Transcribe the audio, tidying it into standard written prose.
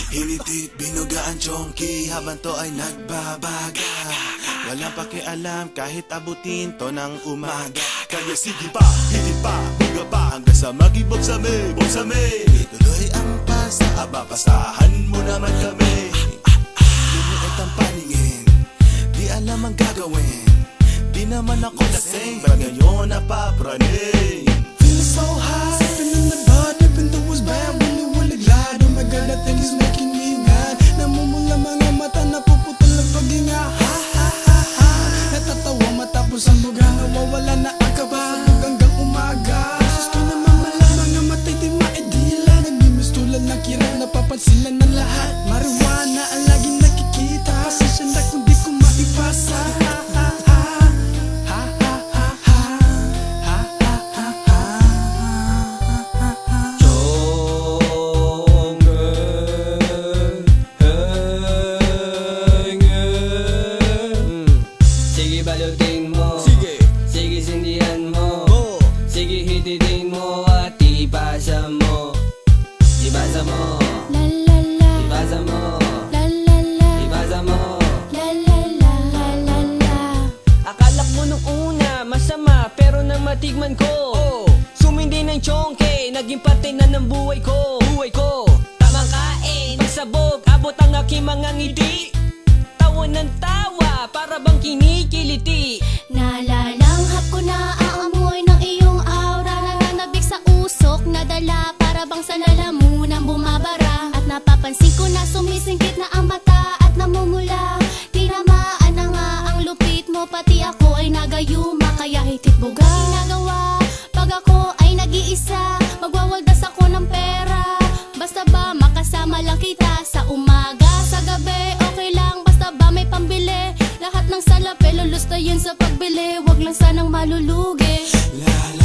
Hinitit, binugaan, chonky habang to ay nagbabaga. Walang pakialam kahit abutin to ng umaga. Kaya sige pa, hiti pa, buga pa hanggang sa magibog sa me, tuloy ang pasta, pastahan mo naman kami. Lumiit ang paningin, di alam ang gagawin. Di naman ako lasing, ba't ngayon napapraning? Feel so high, sipping in the bud, even though it's bad, really wanna glide. Oh my god, that thing is making me mad. Namumula mga mata, napuputol ang paghinga. Ha ha ha ha, natatawa matapos ang buga. Nawawala na ang kaba, hanggang umaga. Sus ko naman malamang ang matay di maidila. Nagmimistulan ng kirap, napapansin ng lahat. Marijuana ang laging nakikita, pasensya na kung di ko maipasa. Ha ha ha, ha ha ha ha, ha ha ha ha. Sige balutin mo, sige sindihan mo, sige hititin mo at ipasa mo. Ipasa mo, La la la, ipasa mo, la la la, ipasa mo. la la la, la la la. Akala mo nung una masama pero nang matigman ko, sumindi ng chonke, naging parte na ng buhay ko. Tamang kain, pagsabog, abot ang aking mga ngiti. Tawa ng tawa, para bang kinikiliti. Nalalanghap ko na ang amoy ng iyong aura. Nananabik sa usok na dala, para bang sa lalamunan bumabara. At napapansin ko na sumisingkit na ang mata at namumula. Tinamaan na nga ang lupit mo, pati ako ay nagayuma. Kaya hitit buga ginagawa pag ako ay nag-iisa. Magwawaldas ako ng pera, basta ba makasama lang kita. Sa umaga, sa gabi, okay lang, basta ba may pambili. Lahat ng salapi lulustayin sa pagbili, wag lang sanang malulugi. La